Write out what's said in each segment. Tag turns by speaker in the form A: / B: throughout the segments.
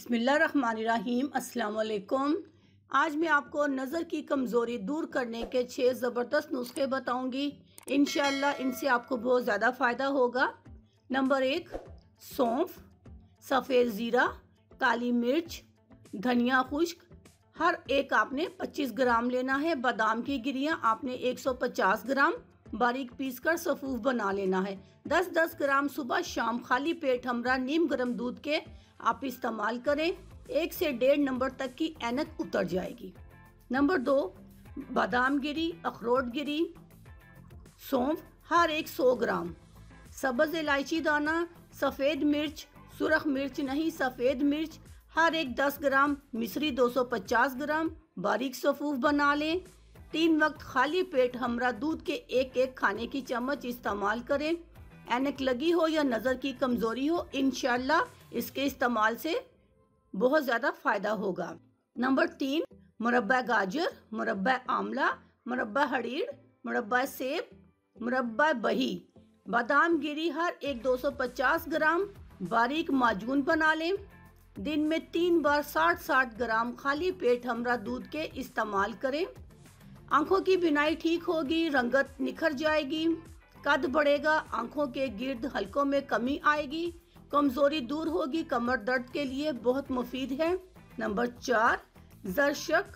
A: बिस्मिल्लाहिर्रहमानिर्रहीम। अस्सलाम वालेकुम। आज मैं आपको नज़र की कमज़ोरी दूर करने के 6 ज़बरदस्त नुस्खे बताऊंगी। इंशाअल्लाह इनसे आपको बहुत ज़्यादा फ़ायदा होगा। नंबर 1, सौंफ, सफ़ेद ज़ीरा, काली मिर्च, धनिया खुश्क, हर एक आपने 25 ग्राम लेना है। बादाम की गिरियाँ आपने 150 ग्राम बारीक पीस कर सफ़ूफ बना लेना है। 10-10 ग्राम सुबह शाम खाली पेट हमरा नीम गर्म दूध के आप इस्तेमाल करें। 1 से 1.5 नंबर तक की ऐनक उतर जाएगी। नंबर 2, बादाम गिरी, अखरोट गिरी, सौंफ हर एक 100 ग्राम, सब्ज़ इलायची दाना, सफ़ेद मिर्च, सुरख मिर्च नहीं सफ़ेद मिर्च हर एक 10 ग्राम, मिश्री 250 ग्राम बारीक सफ़ूफ बना लें। 3 वक्त खाली पेट हमरा दूध के एक खाने की चम्मच इस्तेमाल करें। ऐनक लगी हो या नज़र की कमज़ोरी हो, इंशाअल्लाह इसके इस्तेमाल से बहुत ज़्यादा फ़ायदा होगा। नंबर 3, मुरब्बा गाजर, मुरब्बा आंवला, मुरब्बा हरीड़, मुरब्बा सेब, मुरब्बा बही, बादाम गिरी हर एक 250 ग्राम बारीक माजून बना लें। दिन में 3 बार 60-60 ग्राम खाली पेट हमरा दूध के इस्तेमाल करें। आंखों की बिनाई ठीक होगी, रंगत निखर जाएगी, कद बढ़ेगा, आंखों के गिर्द हलकों में कमी आएगी, कमज़ोरी दूर होगी, कमर दर्द के लिए बहुत मुफीद है। नंबर 4, जरशक,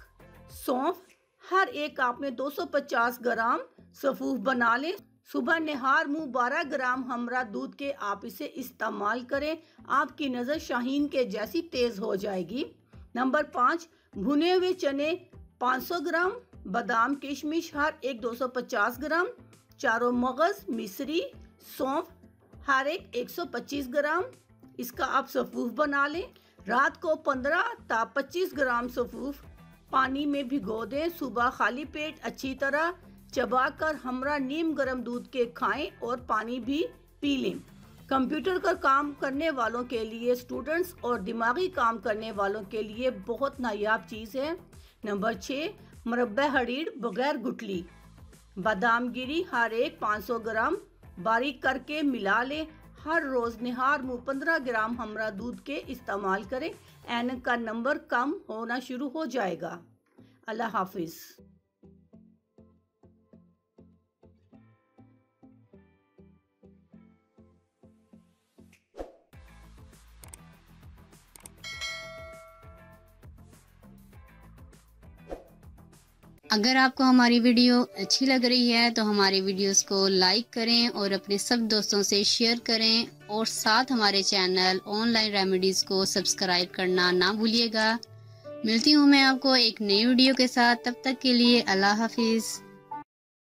A: सौंफ हर एक आपने 250 ग्राम सफ़ूफ बना लें। सुबह निहार मुँह 12 ग्राम हमरा दूध के आप इसे इस्तेमाल करें। आपकी नज़र शाहीन के जैसी तेज़ हो जाएगी। नंबर 5, भुने हुए चने 500 ग्राम, बादाम किशमिश हर एक 250 ग्राम, चारों मगज़, मिश्री, सौंफ हर एक 125 ग्राम, इसका आप सफ़ूफ बना लें। रात को 15 ता 25 ग्राम सफ़ूफ पानी में भिगो दें। सुबह खाली पेट अच्छी तरह चबाकर हमरा नीम गर्म दूध के खाएं और पानी भी पी लें। कंप्यूटर का काम करने वालों के लिए, स्टूडेंट्स और दिमागी काम करने वालों के लिए बहुत नायाब चीज़ है। नंबर 6, मुरब्बा हरीड़ बगैर गुठली, बादाम गिरी हर एक 500 ग्राम बारीक करके मिला लें। हर रोज़ निहार मुँह 15 ग्राम हमरा दूध के इस्तेमाल करें। ऐनक का नंबर कम होना शुरू हो जाएगा। अल्लाह हाफिज़।
B: अगर आपको हमारी वीडियो अच्छी लग रही है तो हमारी वीडियोस को लाइक करें और अपने सब दोस्तों से शेयर करें और साथ हमारे चैनल ऑनलाइन रेमेडीज़ को सब्सक्राइब करना ना भूलिएगा। मिलती हूँ मैं आपको एक नई वीडियो के साथ, तब तक के लिए अल्लाह हाफिज़।